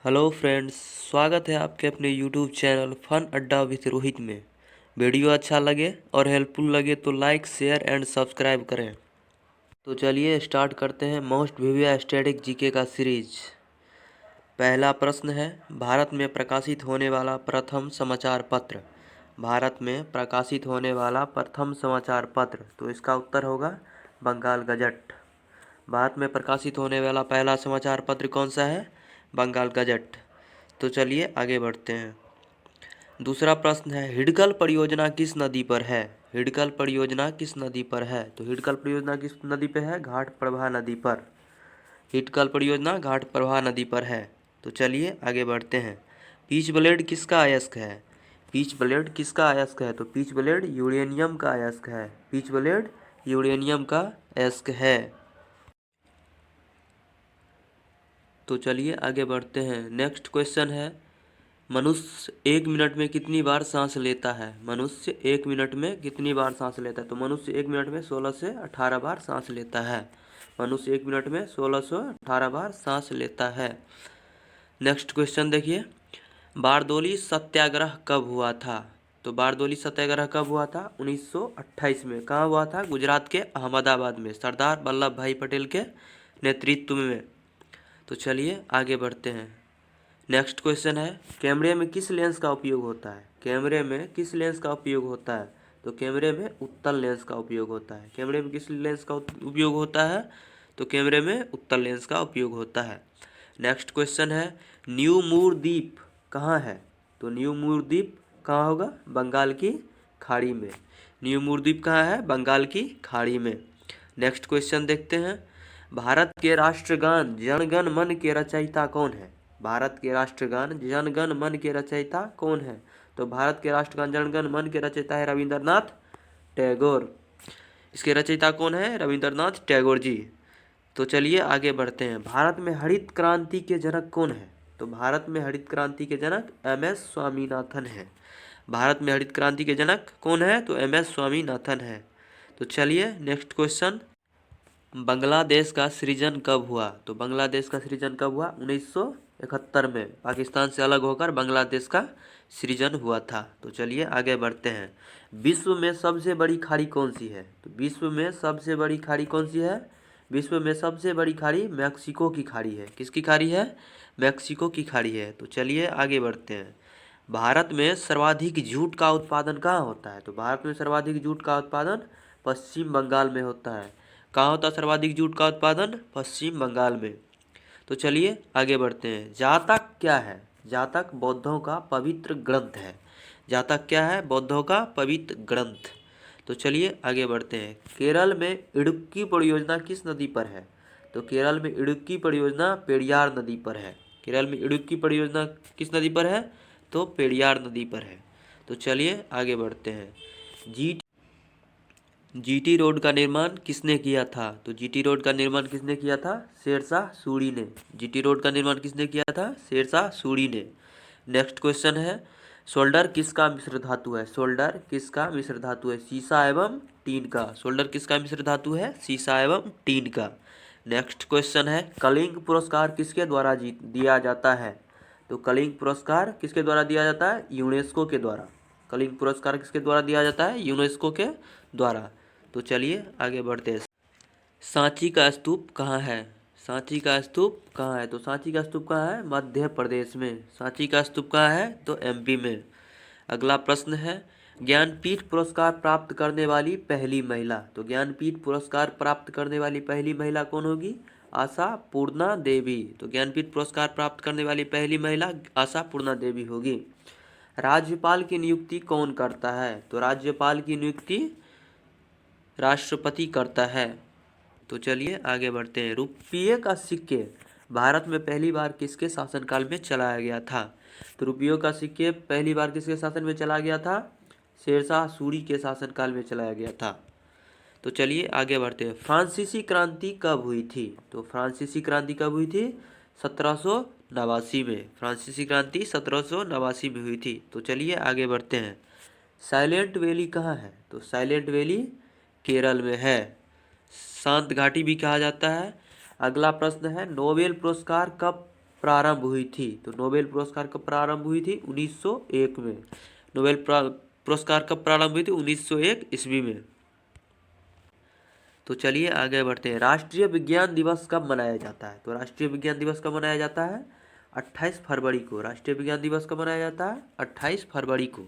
Hello friends, स्वागत है आपके अपने यूट्यूब चैनल फन अड्डा विथ रोहित में। वीडियो अच्छा लगे और हेल्पफुल लगे तो लाइक शेयर एंड सब्सक्राइब करें। तो चलिए स्टार्ट करते हैं मोस्ट विविया स्टैटिक जीके का सीरीज। पहला प्रश्न है, भारत में प्रकाशित होने वाला प्रथम समाचार पत्र। भारत में प्रकाशित होने वाला प्रथम समाचार पत्र, तो इसका उत्तर होगा बंगाल गजट। भारत में प्रकाशित होने वाला पहला समाचार पत्र कौन सा है? बंगाल गजट। तो चलिए आगे बढ़ते हैं। दूसरा प्रश्न है, हिडकल परियोजना किस नदी पर है? हिडकल परियोजना किस नदी पर है? तो हिडकल परियोजना किस नदी पर है? घाट प्रभा नदी पर। हिडकल परियोजना घाट प्रभा नदी पर है। तो चलिए आगे बढ़ते हैं। पीच ब्लेड किसका अयस्क है? पीच ब्लेड किसका अयस्क है? तो पीच ब्लेड यूरेनियम का अयस्क है। पीच ब्लेड यूरेनियम का अयस्क है। तो चलिए आगे बढ़ते हैं। नेक्स्ट क्वेश्चन है, मनुष्य 1 मिनट में कितनी बार सांस लेता है? मनुष्य 1 मिनट में कितनी बार सांस लेता है? तो मनुष्य 1 मिनट में 16 से 18 बार सांस लेता है। मनुष्य 1 मिनट में 16 से 18 बार सांस लेता है। नेक्स्ट क्वेश्चन देखिए, बारदोली सत्याग्रह कब हुआ था? तो बारदोली सत्याग्रह कब हुआ था? 1928 में। कहाँ हुआ था? गुजरात के अहमदाबाद में, सरदार वल्लभ भाई पटेल के नेतृत्व में। तो चलिए आगे बढ़ते हैं। नेक्स्ट क्वेश्चन है, कैमरे में किस लेंस का उपयोग होता है? कैमरे में किस लेंस का उपयोग होता है? तो कैमरे में उत्तल लेंस का उपयोग होता है। कैमरे में किस लेंस का उपयोग होता है? तो कैमरे में उत्तल लेंस का उपयोग होता है। नेक्स्ट क्वेश्चन है, न्यू मूर द्वीप कहाँ है? तो न्यू मूर द्वीप कहाँ होगा? बंगाल की खाड़ी में। न्यू मूर द्वीप कहाँ है? बंगाल की खाड़ी में। नेक्स्ट क्वेश्चन देखते हैं, भारत के राष्ट्रगान जन गण मन के रचयिता कौन है? भारत के राष्ट्रगान जन गण मन के रचयिता कौन है? तो भारत के राष्ट्रगान जन गण मन के रचयिता है रविंद्रनाथ टैगोर। इसके रचयिता कौन है? रविंद्रनाथ टैगोर जी। तो चलिए आगे बढ़ते हैं। भारत में हरित क्रांति के जनक कौन है? तो भारत में हरित क्रांति के जनक एम.एस. स्वामीनाथन है। भारत में हरित क्रांति के जनक कौन है? तो एम.एस. स्वामीनाथन है। तो चलिए नेक्स्ट क्वेश्चन, बांग्लादेश का सृजन कब हुआ? तो बांग्लादेश का सृजन कब हुआ? 1971 में। पाकिस्तान से अलग होकर बांग्लादेश का सृजन हुआ था। तो चलिए आगे बढ़ते हैं। विश्व में सबसे बड़ी खाड़ी कौन सी है? तो विश्व में सबसे बड़ी खाड़ी कौन सी है? विश्व में सबसे बड़ी खाड़ी मैक्सिको की खाड़ी है। किसकी खाड़ी है? मैक्सिको की खाड़ी है। तो चलिए आगे बढ़ते हैं। भारत में सर्वाधिक जूट का उत्पादन कहाँ होता है? तो भारत में सर्वाधिक जूट का उत्पादन पश्चिम बंगाल में होता है। कहाँ होता है सर्वाधिक जूट का उत्पादन? पश्चिम बंगाल में। तो चलिए आगे बढ़ते हैं। जातक क्या है? जातक बौद्धों का पवित्र ग्रंथ है। जातक क्या है? बौद्धों का पवित्र ग्रंथ। तो चलिए आगे बढ़ते हैं। केरल में इडुक्की परियोजना किस नदी पर है? तो केरल में इडुक्की परियोजना पेरियार नदी पर है। केरल में इडुक्की परियोजना किस नदी पर है? तो पेरियार नदी पर है। तो चलिए आगे बढ़ते हैं। जी जीटी रोड का निर्माण किसने किया था? तो जीटी रोड का निर्माण किसने किया था? शेरशाह सूरी ने। जीटी रोड का निर्माण किसने किया था? शेरशाह सूरी ने। नेक्स्ट क्वेश्चन है, सोल्डर किसका मिश्र धातु है? सोल्डर किसका मिश्र धातु है? सीसा एवं टीन का। सोल्डर किसका मिश्र धातु है? सीसा एवं टीन का। नेक्स्ट क्वेश्चन है, कलिंग पुरस्कार किसके द्वारा दिया जाता है? तो कलिंग पुरस्कार किसके द्वारा दिया जाता है? यूनेस्को के द्वारा। कलिंग पुरस्कार किसके द्वारा दिया जाता है? यूनेस्को के द्वारा। तो चलिए आगे बढ़ते हैं। सांची का स्तूप कहाँ है? सांची का स्तूप कहाँ है? तो सांची का स्तूप कहाँ है? मध्य प्रदेश में। सांची का स्तूप कहाँ है? तो एमपी में। अगला प्रश्न है, ज्ञानपीठ पुरस्कार प्राप्त करने वाली पहली महिला। तो ज्ञानपीठ पुरस्कार प्राप्त करने वाली पहली महिला कौन होगी? आशा पूर्णा देवी। तो ज्ञानपीठ पुरस्कार प्राप्त करने वाली पहली महिला आशा पूर्णा देवी होगी। राज्यपाल की नियुक्ति कौन करता है? तो राज्यपाल की नियुक्ति राष्ट्रपति करता है। तो चलिए आगे बढ़ते हैं। रुपये का सिक्के भारत में पहली बार किसके शासनकाल में चलाया गया था? तो रुपयों का सिक्के पहली बार किसके शासन में चला गया था? शेरशाह सूरी के शासनकाल में चलाया गया था। तो चलिए आगे बढ़ते हैं। फ्रांसीसी क्रांति कब हुई थी? तो फ्रांसीसी क्रांति कब हुई थी? 1789 में। फ्रांसीसी क्रांति 1789 में हुई थी। तो चलिए आगे बढ़ते हैं। साइलेंट वैली कहाँ है? तो साइलेंट वैली केरल में है। शांत घाटी भी कहा जाता है। अगला प्रश्न है, नोबेल पुरस्कार कब प्रारंभ हुई थी? तो नोबेल पुरस्कार कब प्रारंभ हुई थी? 1901 में। नोबेल पुरस्कार कब प्रारंभ हुई थी? 1901 ईस्वी में। तो चलिए आगे बढ़ते हैं। राष्ट्रीय विज्ञान दिवस कब मनाया जाता है? तो राष्ट्रीय विज्ञान दिवस कब मनाया जाता है? 28 फरवरी को। राष्ट्रीय विज्ञान दिवस कब मनाया जाता है? 28 फरवरी को।